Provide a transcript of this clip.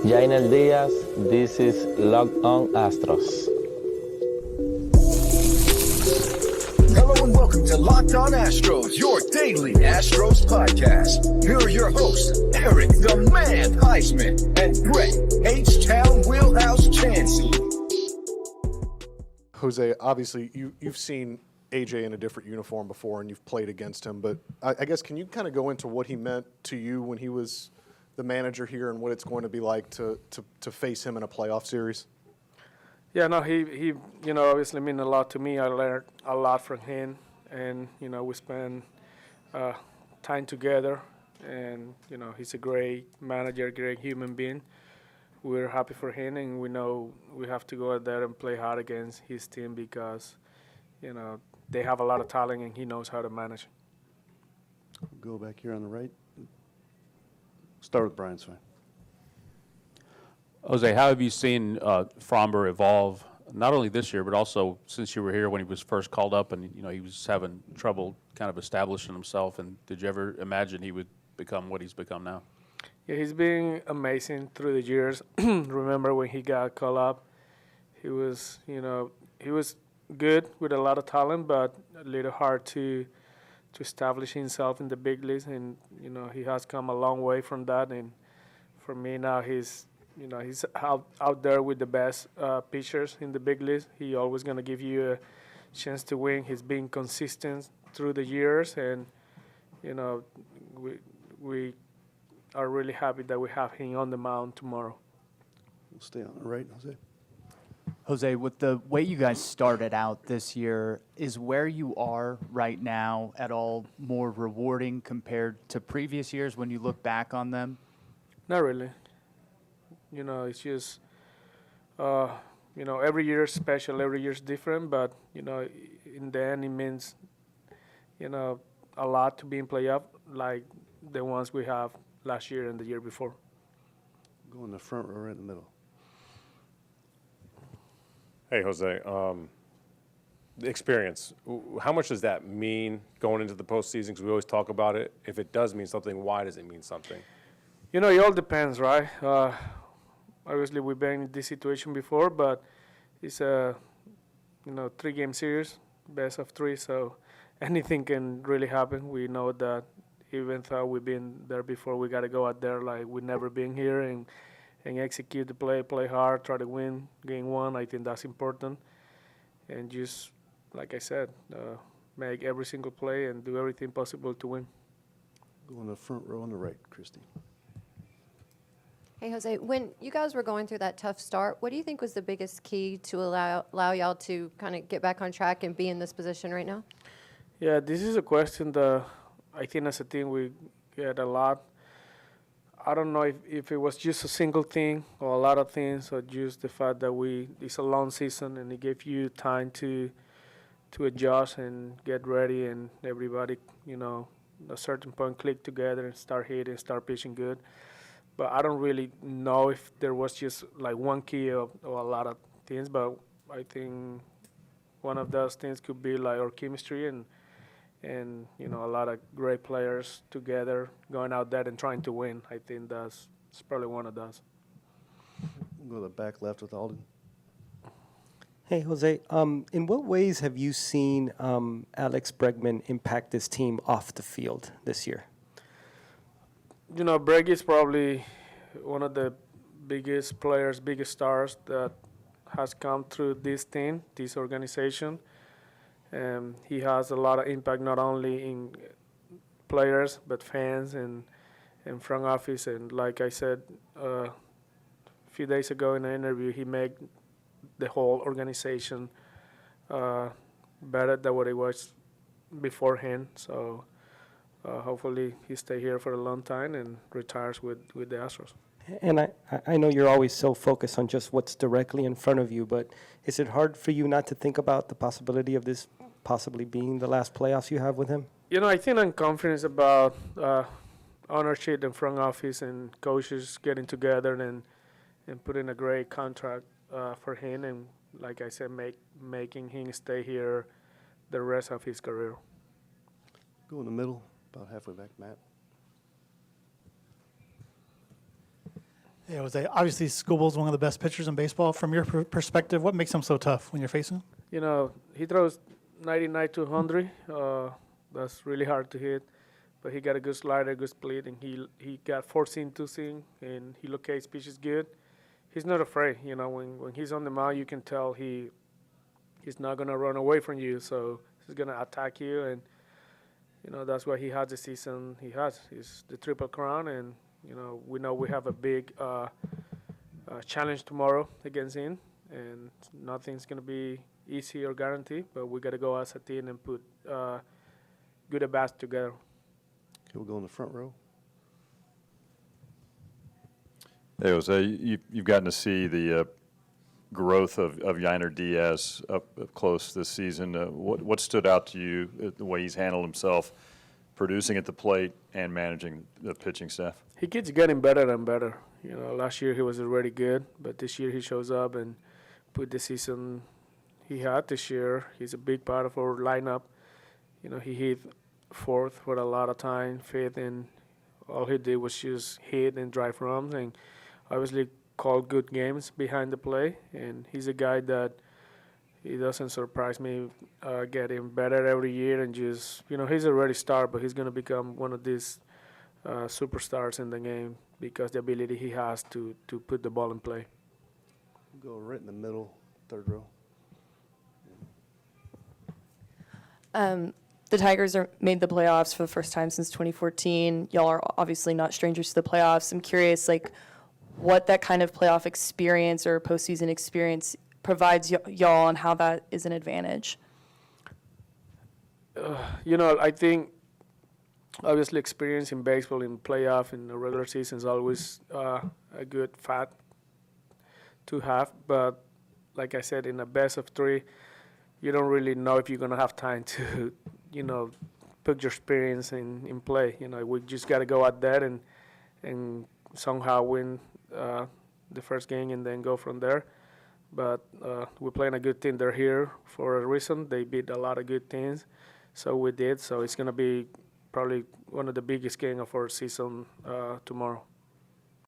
Jainer Diaz, this is Locked On Astros. Hello and welcome to Locked On Astros, your daily Astros podcast. Here are your hosts, Eric the Man Heisman and Brett H-Town Wheelhouse Chansey. Jose, obviously you've seen AJ in a different uniform before and you've played against him, but I guess can you kind of go into what he meant to you when he was the manager here and what it's going to be like to face him in a playoff series? Yeah, no, he obviously meant a lot to me. I learned a lot from him, and we spent time together, and he's a great manager, great human being. We're happy for him, and we know we have to go out there and play hard against his team because they have a lot of talent, and he knows how to manage. Go back here on the right. Start with Brian Swine. Jose, how have you seen Framber evolve, not only this year, but also since you were here when he was first called up and, he was having trouble kind of establishing himself, and did you ever imagine he would become what he's become now? Yeah, he's been amazing through the years. Remember when he got called up, he was good with a lot of talent, but a little hard to establish himself in the big leagues, and he has come a long way from that. And for me now, he's out there with the best pitchers in the big leagues. He always gonna give you a chance to win. He's been consistent through the years, and we are really happy that we have him on the mound tomorrow. We'll stay on the right, Jose. Jose, with the way you guys started out this year, is where you are right now at all more rewarding compared to previous years when you look back on them? Not really. It's just, every year is special, every year is different, but, in the end it means, a lot to be in playoff like the ones we have last year and the year before. Go in the front row right in the middle. Hey, Jose, the experience, how much does that mean going into the postseason? Because we always talk about it. If it does mean something, why does it mean something? It all depends, right? Obviously, we've been in this situation before, but it's a, 3-game series, best of 3, so anything can really happen. We know that even though we've been there before, we got to go out there like we've never been here and execute the play hard, try to win game 1. I think that's important. And just, like I said, make every single play and do everything possible to win. Go in the front row on the right, Christy. Hey, Jose, when you guys were going through that tough start, what do you think was the biggest key to allow y'all to kind of get back on track and be in this position right now? Yeah, this is a question that I think as a team we get a lot. I don't know if it was just a single thing or a lot of things, or just the fact that it's a long season and it gave you time to adjust and get ready, and everybody, at a certain point click together and start hitting, start pitching good. But I don't really know if there was just like one key or a lot of things, but I think one of those things could be like our chemistry and a lot of great players together going out there and trying to win. I think that's probably one of those. We'll go to the back left with Alden. Hey, Jose. In what ways have you seen Alex Bregman impact this team off the field this year? Breg is probably one of the biggest players, biggest stars that has come through this team, this organization. He has a lot of impact not only in players but fans and front office. And like I said a few days ago in an interview, he made the whole organization better than what it was beforehand. So hopefully he stay here for a long time and retires with the Astros. And I know you're always so focused on just what's directly in front of you, but is it hard for you not to think about the possibility of this possibly being the last playoffs you have with him? I think I'm confident about ownership and front office and coaches getting together and putting a great contract for him, and like I said, making him stay here the rest of his career. Go in the middle, about halfway back, Matt. Yeah, obviously Skubal's one of the best pitchers in baseball. From your perspective, what makes him so tough when you're facing him? You know, he throws 99 to 100. That's really hard to hit. But he got a good slider, good split, and he got 4-seam, 2-seam, and he locates pitches good. He's not afraid. You know, when he's on the mound, you can tell he's not going to run away from you. So he's going to attack you, and, you know, that's why he has the season he has. He's the Triple Crown, and, you know we have a big challenge tomorrow against him, and nothing's going to be easy or guaranteed, but we got to go as a team and put good at-bats together. Okay, we'll go in the front row. Hey, Jose, you've gotten to see the growth of Yainer Diaz up close this season. What stood out to you, the way he's handled himself, producing at the plate and managing the pitching staff? He keeps getting better and better. You know, last year he was already good, but this year he shows up and put the season he had this year. He's a big part of our lineup. You know, he hit fourth for a lot of time, fifth, and all he did was just hit and drive runs, and obviously call good games behind the play. And he's a guy that he doesn't surprise me getting better every year, and just, you know, he's already a star, but he's going to become one of these superstars in the game because the ability he has to put the ball in play. We'll go right in the middle, third row. The Tigers made the playoffs for the first time since 2014. Y'all are obviously not strangers to the playoffs. I'm curious, like, what that kind of playoff experience or postseason experience provides y'all and how that is an advantage. You know, I think obviously experience in baseball in playoff in the regular season is always a good fact to have. But like I said, in a best of three, you don't really know if you're going to have time to, you know, put your experience in play. You know, we just got to go out there and somehow win the first game and then go from there. But we're playing a good team. They're here for a reason. They beat a lot of good teams, so we did. So it's going to be probably one of the biggest games of our season tomorrow.